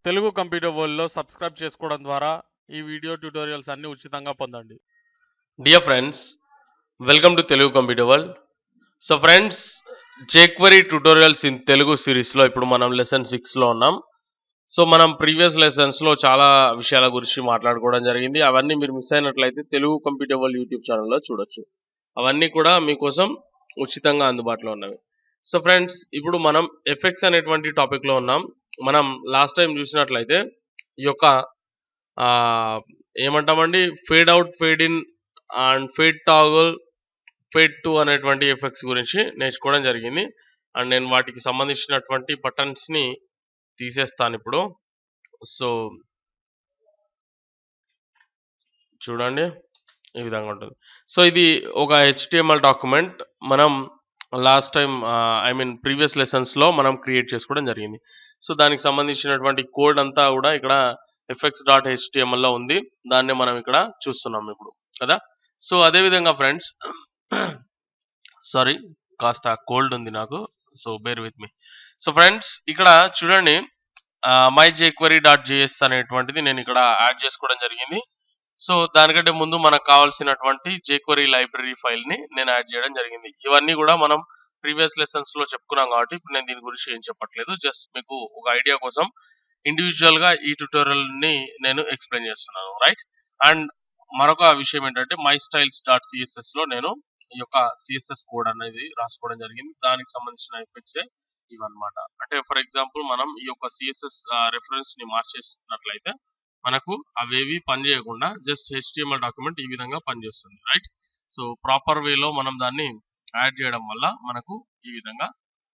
Telugu computer వరల్డ్‌లో subscribe చేసుకోవడం ద్వారా ఈ వీడియో ట్యుటోరియల్స్ అన్ని ఉచితంగా పొందండి. Dear friends, welcome to Telugu Computer World. So friends, jQuery tutorials in Telugu series లో ఇప్పుడు మనం లెసన్ 6లో ఉన్నాం. సో మనం ప్రీవియస్ లెసన్స్ లో చాలా విషయాల గురించి మాట్లాడుకోవడం జరిగింది. అవన్నీ మీరు మిస్ అయినట్లయితే తెలుగు కంప్యూటర్ వరల్డ్ యూట్యూబ్ ఛానల్లో చూడొచ్చు. అవన్నీ కూడా మీకోసం ఉచితంగా అందుబాటులో ఉన్నవి. సో ఫ్రెండ్స్, ఇప్పుడు మనం ఎఫెక్ట్స్ అనేటువంటి టాపిక్ లో ఉన్నాం. మనం లాస్ట్ టైం చూసినట్లయితే ఈ యొక్క ఏమంటామండి, fade out, fade in and fade toggle, fade 2 అనేటువంటి ఎఫెక్ట్స్ గురించి నేర్చుకోవడం జరిగింది. అండ్ నేను వాటికి సంబంధించినటువంటి బటన్స్ ని తీసేస్తాను ఇప్పుడు. సో చూడండి, ఈ విధంగా ఉంటుంది. సో ఇది ఒక HTML డాక్యుమెంట్. మనం లాస్ట్ టైం ప్రీవియస్ లెసన్స్ లో మనం క్రియేట్ చేసుకోవడం జరిగింది. సో దానికి సంబంధించినటువంటి కోడ్ అంతా కూడా ఇక్కడ effects.html లో ఉంది. దాన్ని మనం ఇక్కడ చూస్తున్నాం ఇప్పుడు కదా. సో అదే విధంగా ఫ్రెండ్స్, సారీ, కాస్త కోల్డ్ ఉంది నాకు, so bear with me. So friends, ఇక్కడ చూడండి, myjQuery.js అనేటువంటిది నేను ఇక్కడ యాడ్ చేసుకోవడం జరిగింది. సో దానికంటే ముందు మనకు కావాల్సినటువంటి jQuery లైబ్రరీ ఫైల్ ని నేను యాడ్ చేయడం జరిగింది. ఇవన్నీ కూడా మనం ప్రీవియస్ లెసన్స్ లో చెప్పుకున్నాం కాబట్టి ఇప్పుడు నేను దీని గురించి ఏం చెప్పట్లేదు. జస్ట్ మీకు ఒక ఐడియా కోసం ఇండివిజువల్ గా ఈ ట్యుటోరియల్ ని నేను ఎక్స్ప్లెయిన్ చేస్తున్నాను, రైట్. అండ్ మరొక విషయం ఏంటంటే mystyles.css లో నేను ఈ యొక్క సిఎస్ఎస్ కోడ్ అనేది రాసుకోవడం జరిగింది. దానికి సంబంధించిన ఎఫెక్ట్స్ ఇవన్నమాట. అంటే ఫర్ ఎగ్జాంపుల్ మనం ఈ యొక్క సిఎస్ఎస్ రెఫరెన్స్ ని మార్చేసినట్లయితే మనకు అవేవి పనిచేయకుండా జస్ట్ HTML డాక్యుమెంట్ ఈ విధంగా పనిచేస్తుంది, రైట్. సో ప్రాపర్ వేలో మనం దాన్ని యాడ్ చేయడం వల్ల మనకు ఈ విధంగా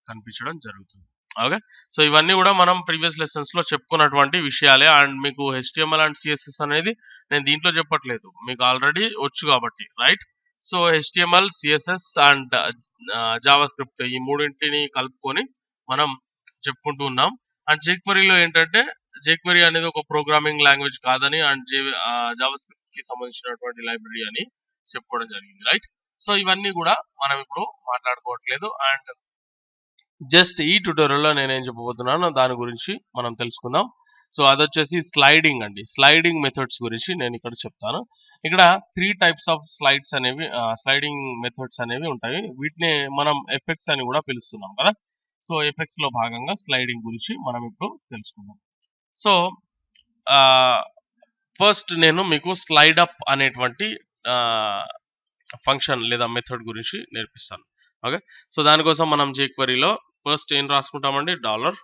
కనిపించడం జరుగుతుంది. ఓకే. సో ఇవన్నీ కూడా మనం ప్రీవియస్ లెసన్స్ లో చెప్పుకున్నటువంటి విషయాలే. అండ్ మీకు HTML అండ్ CSS అనేది నేను దీంట్లో చెప్పట్లేదు, మీకు ఆల్రెడీ వచ్చు కాబట్టి, right. So HTML, CSS and Java script, ఈ మూడింటిని కలుపుకొని మనం చెప్పుకుంటూ ఉన్నాం. అండ్ jQueryలో ఏంటంటే jQuery అనేది ఒక ప్రోగ్రామింగ్ లాంగ్వేజ్ కాదని అండ్ జావా స్క్రిప్ట్ కి సంబంధించినటువంటి లైబ్రరీ అని చెప్పుకోవడం జరిగింది, రైట్. సో ఇవన్నీ కూడా మనం ఇప్పుడు మాట్లాడుకోవట్లేదు. అండ్ జస్ట్ ఈ ట్యుటోరియల్లో నేనేం చెప్పబోతున్నానో దాని గురించి మనం తెలుసుకుందాం. సో అదొచ్చేసి స్లైడింగ్ అండి. స్లైడింగ్ మెథడ్స్ గురించి నేను ఇక్కడ చెప్తాను. ఇక్కడ 3 టైప్స్ ఆఫ్ స్లైడింగ్ మెథడ్స్ అనేవి ఉంటాయి. వీటిని మనం ఎఫెక్ట్స్ అని కూడా పిలుస్తున్నాం కదా. సో ఎఫెక్ట్స్ లో భాగంగా స్లైడింగ్ గురించి మనం ఇప్పుడు తెలుసుకుందాం. సో ఫస్ట్ నేను మీకు స్లైడ్ అప్ అనేటువంటి ఫంక్షన్ లేదా మెథడ్ గురించి నేర్పిస్తాను. ఓకే. సో దానికోసం మనం jQueryలో ఫస్ట్ ఏం రాసుకుంటామండి, $.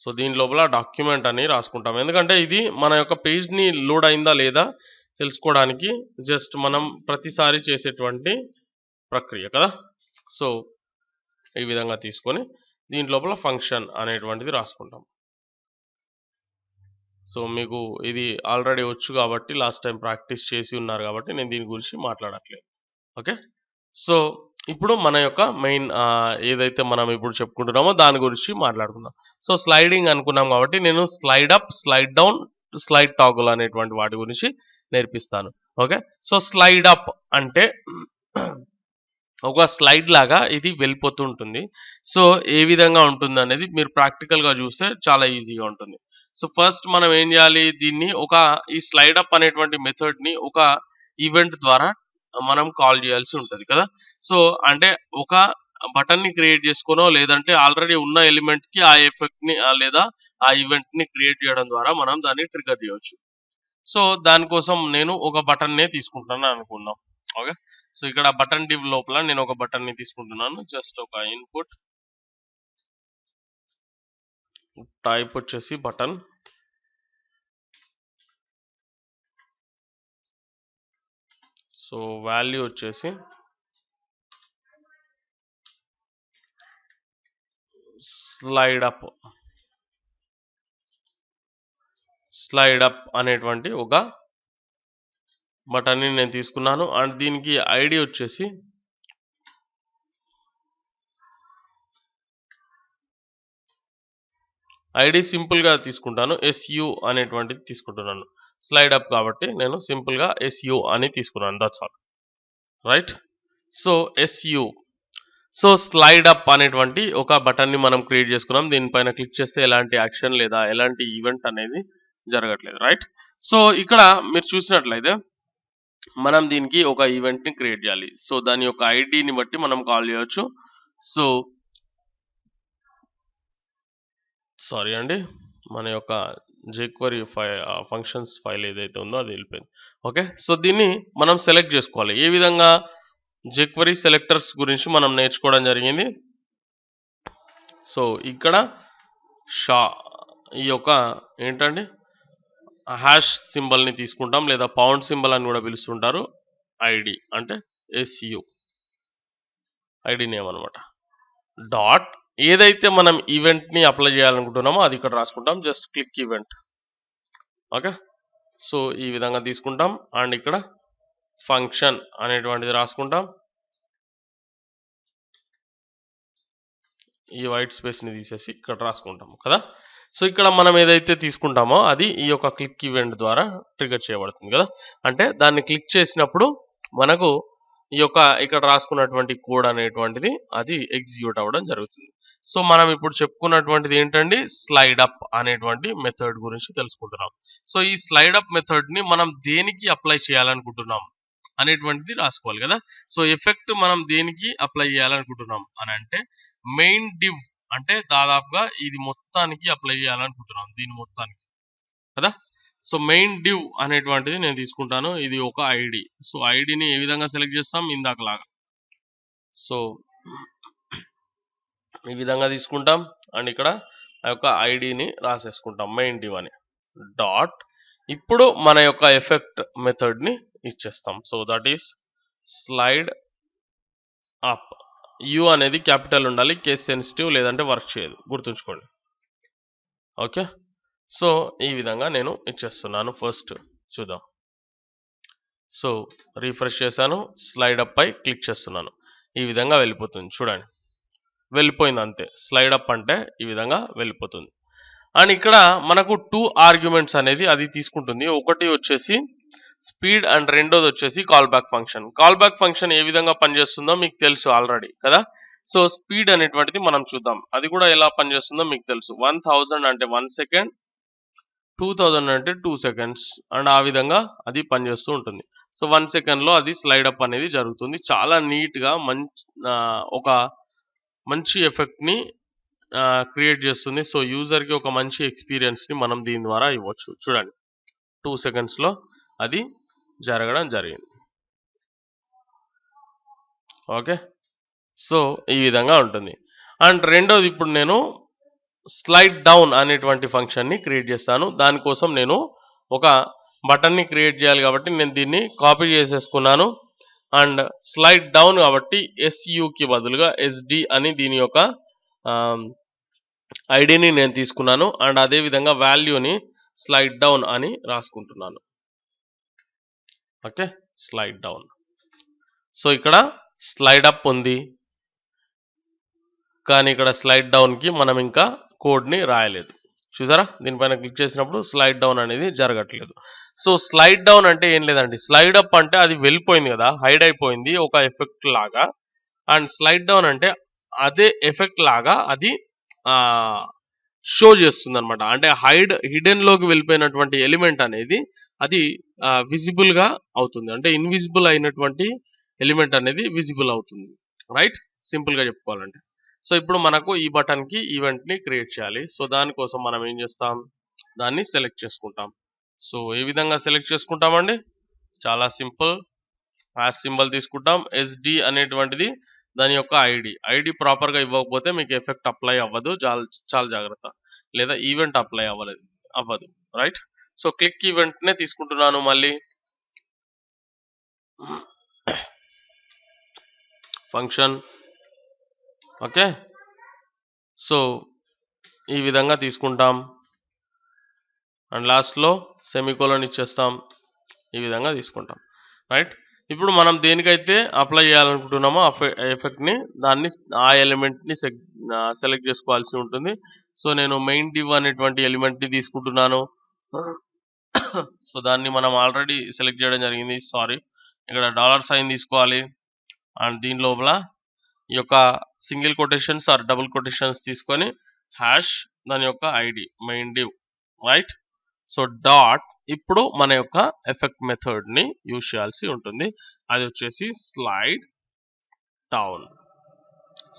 సో దీని లోపల డాక్యుమెంట్ అని రాసుకుంటాం. ఎందుకంటే ఇది మన యొక్క పేజ్ ని లోడ్ అయిందా లేదా తెలుసుకోవడానికి జస్ట్ మనం ప్రతిసారి చేసేటువంటి ప్రక్రియ కదా. సో ఈ విధంగా తీసుకొని దీని లోపల ఫంక్షన్ అనేటువంటిది రాసుకుంటాం. సో మీకు ఇది ఆల్రెడీ వచ్చు కాబట్టి, లాస్ట్ టైం ప్రాక్టీస్ చేసి ఉన్నారు కాబట్టి నేను దీని గురించి మాట్లాడట్లేదు. ఓకే. సో ఇప్పుడు మన యొక్క మెయిన్ ఏదైతే మనం ఇప్పుడు చెప్పుకుంటున్నామో దాని గురించి మాట్లాడుకుందాం. సో స్లైడింగ్ అనుకున్నాం కాబట్టి నేను slide up, slide down, slide toggle అనేటువంటి వాటి గురించి నేర్పిస్తాను. ఓకే. సో స్లైడ్ అప్ అంటే ఒక స్లైడ్ లాగా ఇది వెళ్ళిపోతూ ఉంటుంది. సో ఏ విధంగా ఉంటుంది అనేది మీరు ప్రాక్టికల్ గా చూస్తే చాలా ఈజీగా ఉంటుంది. సో ఫస్ట్ మనం ఏం చేయాలి, దీన్ని ఈ స్లైడ్ అప్ అనేటువంటి మెథడ్ ని ఒక ఈవెంట్ ద్వారా మనం కాల్ చేయాల్సి ఉంటుంది కదా. సో అంటే ఒక బటన్ ని క్రియేట్ చేసుకోనో లేదంటే ఆల్రెడీ ఉన్న ఎలిమెంట్ కి ఆ ఎఫెక్ట్ ని లేదా ఆ ఈవెంట్ ని క్రియేట్ చేయడం ద్వారా మనం దాన్ని ట్రిగర్ చేయవచ్చు. సో దానికోసం నేను ఒక బటన్ నే తీసుకుంటాను అనుకుందాం. ఓకే. సో ఇక్కడ బటన్ డివ్ లోపల నేను ఒక బటన్ ని తీసుకుంటున్నాను. జస్ట్ ఒక ఇన్పుట్ టైప్ వచ్చేసి బటన్. సో వాల్యూ వచ్చేసి స్లైడ్ అప్ అనేటువంటి ఒక బటన్ ని నేను తీసుకున్నాను. అండ్ దీనికి ఐడి వచ్చేసి సింపుల్ గా తీసుకుంటాను, SU అనేటువంటిది తీసుకుంటున్నాను. స్లైడ్ అప్ కాబట్టి నేను సింపుల్ గా SU అని తీసుకున్నాను, that's all, right. So SU. So slide up అనేటువంటి ఒక బటన్ని మనం క్రియేట్ చేసుకున్నాం. దీనిపైన క్లిక్ చేస్తే ఎలాంటి యాక్షన్ లేదా ఎలాంటి ఈవెంట్ అనేది జరగట్లేదు, రైట్? సో ఇక్కడ మీరు చూసినట్లయితే మనం దీనికి ఒక ఈవెంట్ని క్రియేట్ చేయాలి. సో దాని యొక్క ఐడిని బట్టి మనం కాల్ చేయొచ్చు. సో సారీ అండి, మన యొక్క jQuery ఫంక్షన్స్ ఫైల్ ఏదైతే ఉందో అది వెళ్ళిపోయింది. ఓకే, సో దీన్ని మనం సెలెక్ట్ చేసుకోవాలి. ఏ విధంగా jQuery సెలెక్టర్స్ గురించి మనం నేర్చుకోవడం జరిగింది. సో ఇక్కడ ఈ యొక్క ఏంటండి హ్యాష్ సింబల్ని తీసుకుంటాం, లేదా పౌండ్ సింబల్ అని కూడా పిలుస్తుంటారు. ఐడి అంటే SU ఐడి నేమ్ అనమాట. డాట్ ఏదైతే మనం ఈవెంట్ని అప్లై చేయాలనుకుంటున్నామో అది ఇక్కడ రాసుకుంటాం. Just click event. Okay, so ఈ విధంగా తీసుకుంటాం. అండ్ ఇక్కడ ఫంక్షన్ అనేటువంటిది రాసుకుంటాం. ఈ వైట్ స్పేస్ని తీసేసి ఇక్కడ రాసుకుంటాం కదా. సో ఇక్కడ మనం ఏదైతే తీసుకుంటామో అది ఈ యొక్క క్లిక్ ఈవెంట్ ద్వారా ట్రిగర్ చేయబడుతుంది కదా. అంటే దాన్ని క్లిక్ చేసినప్పుడు మనకు ఈ యొక్క ఇక్కడ రాసుకున్నటువంటి కోడ్ అనేటువంటిది అది ఎగ్జిక్యూట్ అవ్వడం జరుగుతుంది. సో మనం ఇప్పుడు చెప్పుకున్నటువంటిది ఏంటండి, స్లైడ్ అప్ అనేటువంటి మెథడ్ గురించి తెలుసుకుంటున్నాం. సో ఈ స్లైడ్ అప్ మెథడ్ ని మనం దేనికి అప్లై చేయాలనుకుంటున్నాం అనేటువంటిది రాసుకోవాలి కదా. సో ఎఫెక్ట్ మనం దేనికి అప్లై చేయాలనుకుంటున్నాం అని అంటే మెయిన్ డివ్ అంటే దాదాపుగా ఇది మొత్తానికి అప్లై చేయాలనుకుంటున్నాం, దీని మొత్తానికి కదా. సో మెయిన్ డివ్ అనేటువంటిది నేను తీసుకుంటాను. ఇది ఒక ఐడి. సో ఐడిని ఏ విధంగా సెలెక్ట్ చేస్తాం, ఇందాకలాగా. సో ఈ విధంగా తీసుకుంటాం. అండ్ ఇక్కడ ఆ యొక్క ఐడిని రాసేసుకుంటాం, మెయిన్ డివ్ అని. డాట్ ఇప్పుడు మన యొక్క ఎఫెక్ట్ మెథడ్ని ఇచ్చేస్తాం. So that is slide up. You అనేది క్యాపిటల్ ఉండాలి, కేస్ సెన్సిటివ్ లేదంటే వర్క్ చేయదు, గుర్తుంచుకోండి. ఓకే, సో ఈ విధంగా నేను ఇచ్చేస్తున్నాను. ఫస్ట్ చూద్దాం. సో రీఫ్రెష్ చేశాను, స్లైడ్ అప్ పై క్లిక్ చేస్తున్నాను, ఈ విధంగా వెళ్ళిపోతుంది. చూడండి, వెళ్ళిపోయింది అంతే. స్లైడ్ అప్ అంటే ఈ విధంగా వెళ్ళిపోతుంది. అండ్ ఇక్కడ మనకు 2 ఆర్గ్యుమెంట్స్ అనేది అది తీసుకుంటుంది. ఒకటి వచ్చేసి స్పీడ్ అండ్ రెండోది వచ్చేసి call back function. Call back function ఏ విధంగా పనిచేస్తుందో మీకు తెలుసు ఆల్రెడీ కదా. సో స్పీడ్ అనేటువంటిది మనం చూద్దాం, అది కూడా ఎలా పనిచేస్తుందో మీకు తెలుసు. 1000 అంటే 1 సెకండ్, 2000 అంటే 2 సెకండ్స్, అండ్ ఆ విధంగా అది పనిచేస్తూ ఉంటుంది. సో 1 సెకండ్లో అది స్లైడ్ అప్ అనేది జరుగుతుంది. చాలా నీట్గా ఒక మంచి ఎఫెక్ట్ని క్రియేట్ చేస్తుంది. సో యూజర్కి ఒక మంచి ఎక్స్పీరియన్స్ని మనం దీని ద్వారా ఇవ్వచ్చు. చూడండి, 2 సెకండ్స్లో అది జరగడం జరిగింది. ఓకే, సో ఈ విధంగా ఉంటుంది. అండ్ రెండోది ఇప్పుడు నేను స్లైడ్ డౌన్ అనేటువంటి ఫంక్షన్ని క్రియేట్ చేస్తాను. దానికోసం నేను ఒక బటన్ని క్రియేట్ చేయాలి కాబట్టి నేను దీన్ని కాపీ చేసేసుకున్నాను. అండ్ స్లైడ్ డౌన్ కాబట్టి SUకి బదులుగా SD అని దీని యొక్క ఐడిని నేను తీసుకున్నాను. అండ్ అదేవిధంగా వాల్యూని స్లైడ్ డౌన్ అని రాసుకుంటున్నాను. Okay, slide down. సో ఇక్కడ స్లైడ్ అప్ ఉంది, కానీ ఇక్కడ స్లైడ్ డౌన్కి మనం ఇంకా కోడ్ని రాయలేదు. చూసారా, దీనిపైన క్లిక్ చేసినప్పుడు స్లైడ్ డౌన్ అనేది జరగట్లేదు. సో స్లైడ్ డౌన్ అంటే ఏం లేదండి, స్లైడ్ అప్ అంటే అది వెళ్ళిపోయింది కదా, హైడ్ అయిపోయింది ఒక ఎఫెక్ట్ లాగా. అండ్ స్లైడ్ డౌన్ అంటే అదే ఎఫెక్ట్ లాగా అది షో చేస్తుంది అనమాట. అంటే హిడెన్ లోకి వెళ్ళిపోయినటువంటి ఎలిమెంట్ అనేది అది విజిబుల్ గా అవుతుంది. అంటే ఇన్విజిబుల్ అయినటువంటి ఎలిమెంట్ అనేది విజిబుల్ అవుతుంది, రైట్? సింపుల్ గా చెప్పుకోవాలంటే. సో ఇప్పుడు మనకు ఈ బటన్ కి ఈవెంట్ ని క్రియేట్ చేయాలి. సో దానికోసం మనం ఏం చేస్తాం, దాన్ని సెలెక్ట్ చేసుకుంటాం. సో ఏ విధంగా సెలెక్ట్ చేసుకుంటామండి, చాలా సింపుల్. హ్యాష్ సింబల్ తీసుకుంటాం. SD అనేటువంటిది దాని యొక్క ఐడి ప్రాపర్గా ఇవ్వకపోతే మీకు ఎఫెక్ట్ అప్లై అవ్వదు, చాలా జాగ్రత్త. లేదా ఈవెంట్ అప్లై అవ్వదు, రైట్? సో క్లిక్ ఈవెంట్నే తీసుకుంటున్నాను మళ్ళీ. ఫంక్షన్. ఓకే, సో ఈ విధంగా తీసుకుంటాం. అండ్ లాస్ట్లో సెమీకోలన్ ఇచ్చేస్తాం, ఈ విధంగా తీసుకుంటాం, రైట్? ఇప్పుడు మనం దేనికైతే అప్లై చేయాలనుకుంటున్నామో ఎఫెక్ట్ని దాన్ని ఆ ఎలిమెంట్ని సెలెక్ట్ చేసుకోవాల్సి ఉంటుంది. సో నేను మెయిన్ డివ్ అనేటువంటి ఎలిమెంట్ని తీసుకుంటున్నాను. సో దాన్ని మనం ఆల్రెడీ సెలెక్ట్ చేయడం జరిగింది. సారీ, ఇక్కడ $సైన్ తీసుకోవాలి. అండ్ దీని లోపల ఈ యొక్క single quotations or double quotations తీసుకొని హ్యాష్ దాని యొక్క ID main div, right. So dot ఇప్పుడు మన యొక్క ఎఫెక్ట్ మెథడ్ ని యూజ్ చేయాల్సి ఉంటుంది. అది వచ్చేసి slide down.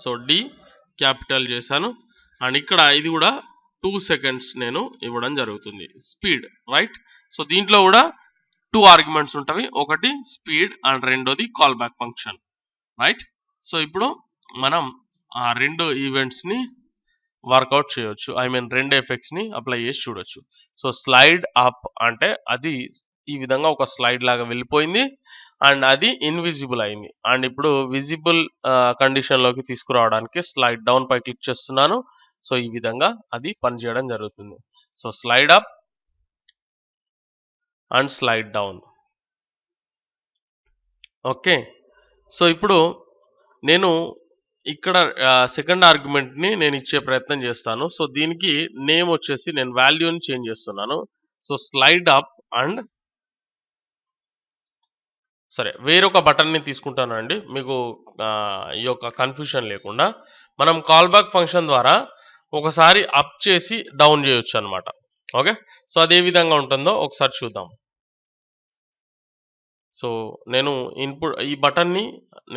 So D capital చేశాను అండ్ ఇక్కడ ఇది కూడా 2 seconds నేను ఇవ్వడం జరుగుతుంది. Speed, right. సో దీంట్లో కూడా 2 ఆర్గ్యుమెంట్స్ ఉంటాయి, ఒకటి స్పీడ్ అండ్ రెండోది call back function, right. So ఇప్పుడు మనం ఆ రెండు ఈవెంట్స్ ని వర్కౌట్ చేయొచ్చు, ఐ మీన్ రెండు ఎఫెక్ట్స్ ని అప్లై చేసి చూడొచ్చు. సో స్లైడ్ అప్ అంటే అది ఈ విధంగా ఒక స్లైడ్ లాగా వెళ్ళిపోయింది అండ్ అది ఇన్విజిబుల్ అయింది. అండ్ ఇప్పుడు విజిబుల్ కండిషన్ లోకి తీసుకురావడానికి స్లైడ్ డౌన్ పై క్లిక్ చేస్తున్నాను. సో ఈ విధంగా అది పనిచేయడం జరుగుతుంది. So slide up and slide down. Okay. So ఇప్పుడు నేను ఇక్కడ సెకండ్ ఆర్గ్యుమెంట్ ని నేను ఇచ్చే ప్రయత్నం చేస్తాను. సో దీనికి నేమ్ వచ్చేసి నేను వాల్యూని చేంజ్ చేస్తున్నాను. సో స్లైడ్ అప్ అండ్ సరే వేరొక బటన్ ని తీసుకుంటానండి, మీకు ఈ యొక్క కన్ఫ్యూషన్ లేకుండా. మనం కాల్ బ్యాక్ ఫంక్షన్ ద్వారా ఒకసారి అప్ చేసి డౌన్ చేయొచ్చు అనమాట. ఓకే. సో అదే విధంగా ఉంటుందో ఒకసారి చూద్దాం. సో నేను ఇన్పుట్ ఈ బటన్ ని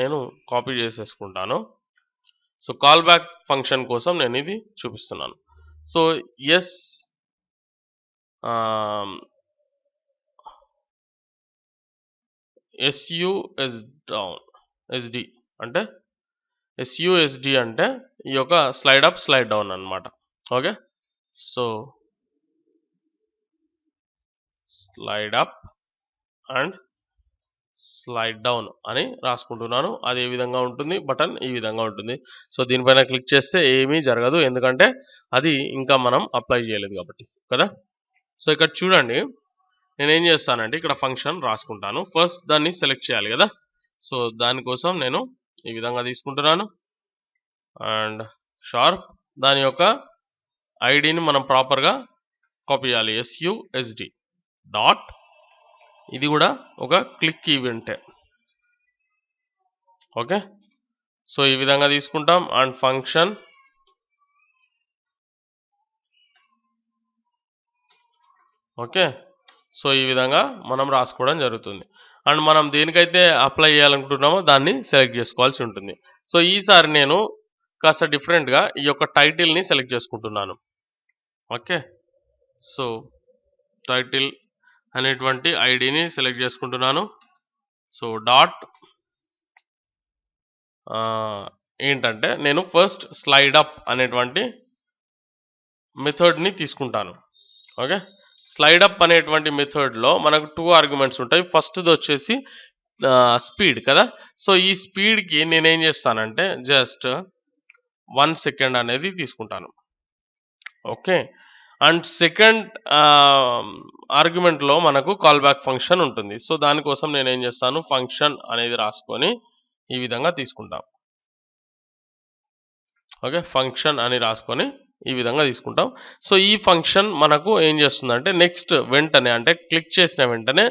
నేను కాపీ చేసేసుకుంటాను. సో కాల్ బ్యాక్ ఫంక్షన్ కోసం నేను ఇది చూపిస్తున్నాను. సో ఎస్ ఎస్యుఎస్డి అంటే ఎస్యుఎస్డి అంటే ఈ యొక్క స్లైడ్ అప్ స్లైడ్ డౌన్ అన్నమాట. Okay. So slide up and slide down అని రాసుకుంటున్నాను. అది ఏ విధంగా ఉంటుంది, బటన్ ఈ విధంగా ఉంటుంది. సో దీనిపైన క్లిక్ చేస్తే ఏమీ జరగదు, ఎందుకంటే అది ఇంకా మనం అప్లై చేయలేదు కాబట్టి కదా. సో ఇక్కడ చూడండి, నేనేం చేస్తానంటే ఇక్కడ ఫంక్షన్ రాసుకుంటాను. ఫస్ట్ దాన్ని సెలెక్ట్ చేయాలి కదా. సో దానికోసం నేను ఈ విధంగా తీసుకుంటున్నాను అండ్ షార్ప్ దాని యొక్క ఐడిని మనం ప్రాపర్గా కాపీ చేయాలి. ఎస్యుఎస్డి డాట్ ఇది కూడా ఒక క్లిక్ ఈవెంటే. ఓకే. సో ఈ విధంగా తీసుకుంటాం అండ్ ఫంక్షన్ ఓకే. సో ఈ విధంగా మనం రాసుకోవడం జరుగుతుంది అండ్ మనం దేనికైతే అప్లై చేయాలనుకుంటున్నామో దాన్ని సెలెక్ట్ చేసుకోవాల్సి ఉంటుంది. సో ఈసారి నేను కాస్త డిఫరెంట్గా ఈ యొక్క టైటిల్ని సెలెక్ట్ చేసుకుంటున్నాను. ఓకే. సో టైటిల్ అనేటువంటి ఐడిని సెలెక్ట్ చేసుకుంటున్నాను. సో డాట్ ఏంటంటే నేను ఫస్ట్ స్లైడ్ అప్ అనేటువంటి మెథడ్ని తీసుకుంటాను. ఓకే. స్లైడ్ అప్ అనేటువంటి మెథడ్లో మనకు 2 ఆర్గ్యుమెంట్స్ ఉంటాయి. ఫస్ట్ది వచ్చేసి స్పీడ్ కదా. సో ఈ స్పీడ్కి నేనేం చేస్తానంటే జస్ట్ 1 second అనేది తీసుకుంటాను. ఓకే. అండ్ సెకండ్ ఆర్గ్యుమెంట్లో మనకు కాల్ బ్యాక్ ఫంక్షన్ ఉంటుంది. సో దానికోసం నేను ఏం చేస్తాను, ఫంక్షన్ అనేది రాసుకొని ఈ విధంగా తీసుకుంటాం. ఓకే. ఫంక్షన్ అని రాసుకొని ఈ విధంగా తీసుకుంటాం. సో ఈ ఫంక్షన్ మనకు ఏం చేస్తుందంటే నెక్స్ట్ వెంటనే అంటే క్లిక్ చేసిన వెంటనే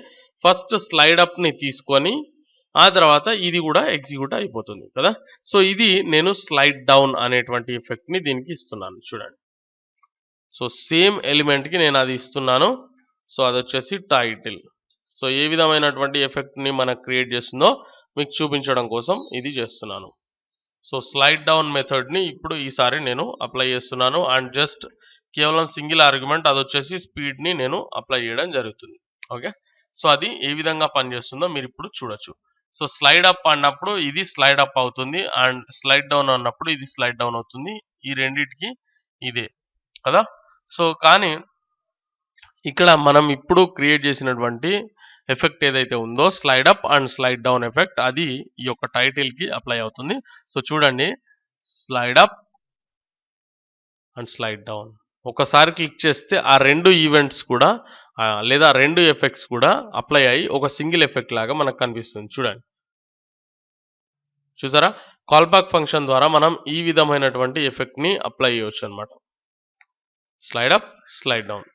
ఫస్ట్ స్లైడ్ అప్ని తీసుకొని ఆ తర్వాత ఇది కూడా ఎగ్జిక్యూట్ అయిపోతుంది కదా. సో ఇది నేను స్లైడ్ డౌన్ అనేటువంటి ఎఫెక్ట్ని దీనికి ఇస్తున్నాను చూడండి. సో సేమ్ ఎలిమెంట్కి నేను అది ఇస్తున్నాను. సో అది వచ్చేసి టైటిల్. సో ఏ విధమైనటువంటి ఎఫెక్ట్ని మనకు క్రియేట్ చేస్తుందో మీకు చూపించడం కోసం ఇది చేస్తున్నాను. సో స్లైడ్ డౌన్ మెథడ్ని ఇప్పుడు ఈసారి నేను అప్లై చేస్తున్నాను అండ్ జస్ట్ కేవలం సింగిల్ ఆర్గ్యుమెంట్ అది వచ్చేసి స్పీడ్ని నేను అప్లై చేయడం జరుగుతుంది. ఓకే. సో అది ఏ విధంగా పనిచేస్తుందో మీరు ఇప్పుడు చూడొచ్చు. సో స్లైడ్ అప్ అన్నప్పుడు ఇది స్లైడ్ అప్ అవుతుంది అండ్ స్లైడ్ డౌన్ అన్నప్పుడు ఇది స్లైడ్ డౌన్ అవుతుంది. ఈ రెండింటికి ఇదే కదా. సో కానీ ఇక్కడ మనం ఇప్పుడు క్రియేట్ చేసినటువంటి ఎఫెక్ట్ ఏదైతే ఉందో slide up and slide down effect అది ఈ యొక్క టైటిల్కి అప్లై అవుతుంది. సో చూడండి, slide up and slide down ఒకసారి క్లిక్ చేస్తే ఆ రెండు ఈవెంట్స్ కూడా లేదా రెండు ఎఫెక్ట్స్ కూడా అప్లై అయ్యి ఒక సింగిల్ ఎఫెక్ట్ లాగా మనకు కనిపిస్తుంది. చూడండి, చూసారా? కాల్ బ్యాక్ ఫంక్షన్ ద్వారా మనం ఈ విధమైనటువంటి ఎఫెక్ట్ని అప్లై చేయవచ్చు అనమాట. స్లైడ్ అప్ స్లైడ్ డౌన్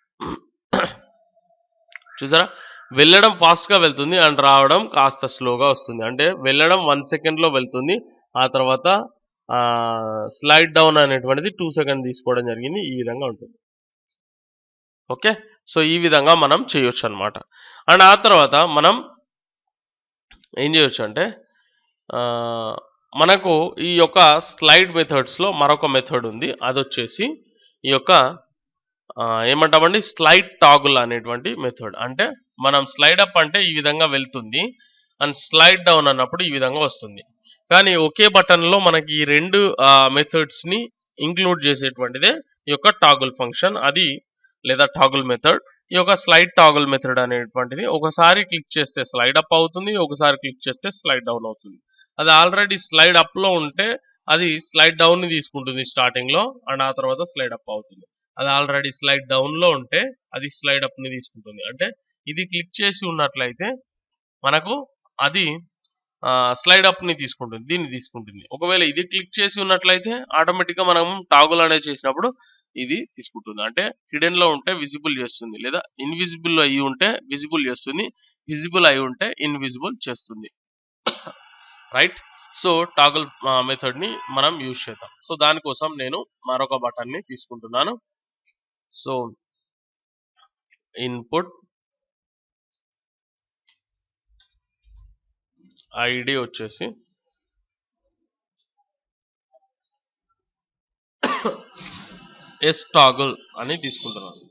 చూసారా, వెళ్ళడం ఫాస్ట్గా వెళ్తుంది అండ్ రావడం కాస్త స్లోగా వస్తుంది. అంటే వెళ్ళడం 1 సెకండ్లో వెళ్తుంది, ఆ తర్వాత స్లైడ్ డౌన్ అనేటువంటిది 2 సెకండ్ తీసుకోవడం జరిగింది. ఈ విధంగా ఉంటుంది. ఓకే, సో ఈ విధంగా మనం చేయొచ్చు అనమాట. అండ్ ఆ తర్వాత మనం ఏం చేయొచ్చు అంటే మనకు ఈ యొక్క స్లైడ్ మెథడ్స్లో మరొక మెథడ్ ఉంది. అది వచ్చేసి ఈ యొక్క ఏమంటామండి, స్లైడ్ టాగుల్ అనేటువంటి మెథడ్. అంటే మనం స్లైడ్ అప్ అంటే ఈ విధంగా వెళ్తుంది, అండ్ స్లైడ్ డౌన్ అన్నప్పుడు ఈ విధంగా వస్తుంది. కానీ ఒకే బటన్లో మనకి ఈ రెండు మెథడ్స్ని ఇంక్లూడ్ చేసేటువంటిదే ఈ యొక్క టాగుల్ ఫంక్షన్ అది, లేదా టాగుల్ మెథడ్. ఈ యొక్క స్లైడ్ టాగుల్ మెథడ్ అనేటువంటిది ఒకసారి క్లిక్ చేస్తే స్లైడ్ అప్ అవుతుంది, ఒకసారి క్లిక్ చేస్తే స్లైడ్ డౌన్ అవుతుంది. అది ఆల్రెడీ స్లైడ్ అప్లో ఉంటే అది స్లైడ్ డౌన్ని తీసుకుంటుంది స్టార్టింగ్లో, అండ్ ఆ తర్వాత స్లైడ్ అప్ అవుతుంది. అది ఆల్రెడీ స్లైడ్ డౌన్లో ఉంటే అది స్లైడ్ అప్ని తీసుకుంటుంది. అంటే ఇది క్లిక్ చేసి ఉన్నట్లయితే మనకు అది స్లైడ్ అప్ని తీసుకుంటుంది, దీన్ని తీసుకుంటుంది. ఒకవేళ ఇది క్లిక్ చేసి ఉన్నట్లయితే ఆటోమేటిక్గా మనం టాగుల్ అనేది చేసినప్పుడు ఇది తీసుకుంటుంది. అంటే హిడెన్లో ఉంటే విజిబుల్ చేస్తుంది, లేదా ఇన్విజిబుల్ అయి ఉంటే విజిబుల్ చేస్తుంది, విజిబుల్ అయి ఉంటే ఇన్విజిబుల్ చేస్తుంది. రైట్, సో టాగుల్ మెథడ్ని మనం యూజ్ చేద్దాం. సో దానికోసం నేను మరొక బటన్ని తీసుకుంటున్నాను. సో ఇన్పుట్ ఐడి వచ్చేసి ఎస్ టాగుల్ అని తీసుకుంటున్నాను.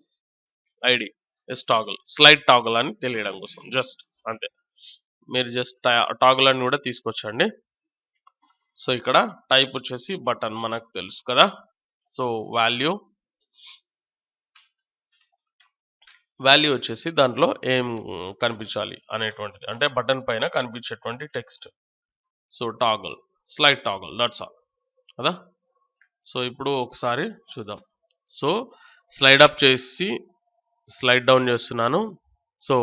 ID S toggle, slide toggle అని తెలియడం కోసం జస్ట్ అంతే. మీరు జస్ట్ టాగుల్ అని కూడా తీసుకొచ్చండి. సో ఇక్కడ టైప్ వచ్చేసి బటన్ మనకు తెలుసు కదా. సో వాల్యూ వచ్చేసి దాంట్లో ఏం కనిపించాలి అనేటువంటిది, అంటే బటన్ పైన కనిపించేటువంటి text. So toggle, slide toggle, that's all కదా. సో ఇప్పుడు ఒకసారి చూద్దాం. సో స్లైడ్ అప్ చేసి స్లైడ్ డౌన్ చేస్తున్నాను. సో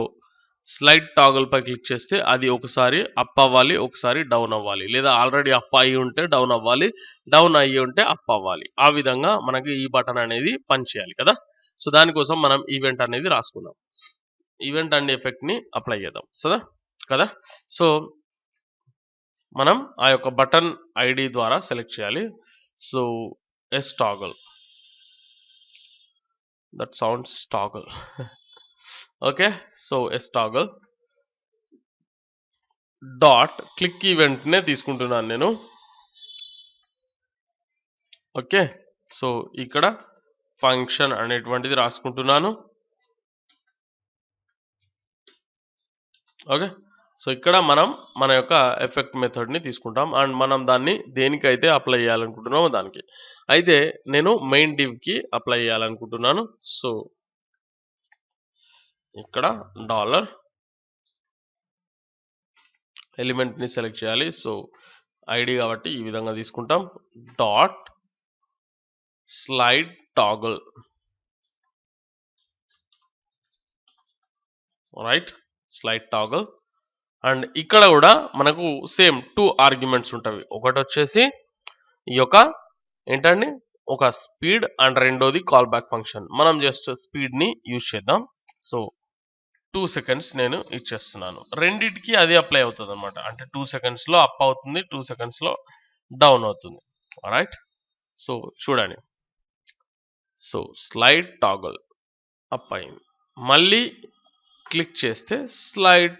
స్లైడ్ టాగుల్ పై క్లిక్ చేస్తే అది ఒకసారి అప్ అవ్వాలి, ఒకసారి డౌన్ అవ్వాలి, లేదా ఆల్రెడీ అప్ అయ్యి ఉంటే డౌన్ అవ్వాలి, డౌన్ అయ్యి ఉంటే అప్ అవ్వాలి. ఆ విధంగా మనకి ఈ బటన్ అనేది పనిచేయాలి కదా. సో దానికోసం మనం ఈవెంట్ అనేది రాసుకుందాం. ఈవెంట్ అండ్ ఎఫెక్ట్ని అప్లై చేద్దాం కదా. సో మనం ఆ యొక్క బటన్ ఐడి ద్వారా సెలెక్ట్ చేయాలి. So S toggle, that sounds toggle. Okay, so S toggle dot click ఈవెంట్నే తీసుకుంటున్నాను నేను. ఓకే, సో ఇక్కడ ఫంక్షన్ అనేటువంటిది రాసుకుంటున్నాను. ఓకే, సో ఇక్కడ మనం మన యొక్క ఎఫెక్ట్ మెథడ్ని తీసుకుంటాం, అండ్ మనం దాన్ని దేనికైతే అప్లై చేయాలనుకుంటున్నామో దానికి. అయితే నేను మెయిన్ డివ్కి అప్లై చేయాలనుకుంటున్నాను. సో ఇక్కడ డాలర్ ఎలిమెంట్ని సెలెక్ట్ చేయాలి. సో ఐడి కాబట్టి ఈ విధంగా తీసుకుంటాం. Dot slide toggle, right, slide toggle. And ఇక్కడ కూడా మనకు సేమ్ 2 ఆర్గ్యుమెంట్స్ ఉంటాయి. ఒకటి వచ్చేసి ఈ యొక్క ఏంటండి ఒక స్పీడ్, అండ్ రెండోది కాల్ బ్యాక్ ఫంక్షన్. మనం జస్ట్ స్పీడ్ని యూజ్ చేద్దాం. సో 2 సెకండ్స్ నేను ఇచ్చేస్తున్నాను. రెండిటికి అది అప్లై అవుతుంది అనమాట. అంటే 2 సెకండ్స్లో అప్ అవుతుంది, 2 సెకండ్స్లో డౌన్ అవుతుంది. రైట్, సో చూడండి. సో స్లైడ్ టాగుల్ అప్ అయింది, మళ్ళీ క్లిక్ చేస్తే స్లైడ్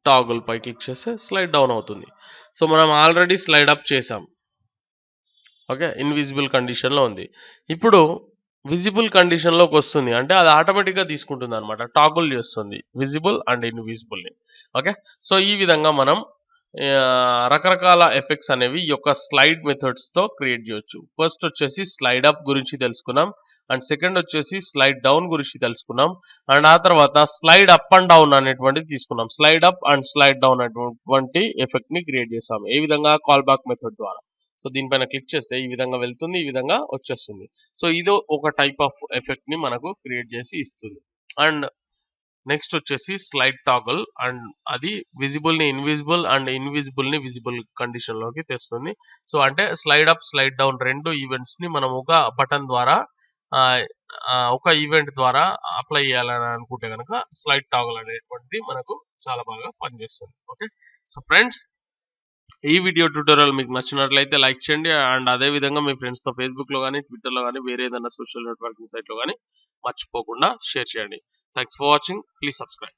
టాగుల్ పై క్లిక్ చేస్తే స్లైడ్ డౌన్ అవుతుంది. సో మనం ఆల్రెడీ స్లైడ్ అప్ చేసాం. ఓకే, ఇన్విజిబుల్ కండిషన్లో ఉంది. ఇప్పుడు విజిబుల్ కండిషన్లోకి వస్తుంది, అంటే అది ఆటోమేటిక్గా తీసుకుంటుంది అనమాట, టాగుల్ చేస్తుంది విజిబుల్ అండ్ ఇన్విజిబుల్ని. ఓకే, సో ఈ విధంగా మనం రకరకాల ఎఫెక్ట్స్ అనేవి ఈ యొక్క స్లైడ్ మెథడ్స్తో క్రియేట్ చేయొచ్చు. ఫస్ట్ వచ్చేసి స్లైడ్ అప్ గురించి తెలుసుకున్నాం, అండ్ సెకండ్ వచ్చేసి స్లైడ్ డౌన్ గురించి తెలుసుకున్నాం, అండ్ ఆ తర్వాత స్లైడ్ అప్ అండ్ డౌన్ అనేటువంటిది తీసుకున్నాం. Slide up and slide down అనేటువంటి ఎఫెక్ట్ని క్రియేట్ చేసాం. ఏ విధంగా? కాల్ బ్యాక్ మెథడ్ ద్వారా. సో దీనిపైన క్లిక్ చేస్తే ఈ విధంగా వెళ్తుంది, ఈ విధంగా వచ్చేస్తుంది. సో ఇది ఒక టైప్ ఆఫ్ ఎఫెక్ట్ని మనకు క్రియేట్ చేసి ఇస్తుంది. అండ్ నెక్స్ట్ వచ్చేసి స్లైడ్ టాగుల్, అండ్ అది విజిబుల్ని ఇన్విజిబుల్ అండ్ ఇన్విజిబుల్ని విజిబుల్ కండిషన్లోకి తెస్తుంది. సో అంటే స్లైడ్ అప్, స్లైడ్ డౌన్ రెండు ఈవెంట్స్ని మనం ఒక బటన్ ద్వారా ఒక ఈవెంట్ ద్వారా అప్లై చేయాలని అనుకుంటే కనుక స్లైడ్ టాగుల్ అనేటువంటిది మనకు చాలా బాగా పనిచేస్తుంది. ఓకే, సో ఫ్రెండ్స్ ఈ వీడియో ట్యూటోరియల్ మీకు నచ్చినట్లయితే లైక్ చేయండి అండ్ అదే విధంగా మీ ఫ్రెండ్స్తో ఫేస్బుక్లో కానీ ట్విట్టర్లో కానీ వేరే ఏదైనా సోషల్ నెట్వర్కింగ్ సైట్లో కానీ మర్చిపోకుండా షేర్ చేయండి. Thanks for watching. Please subscribe.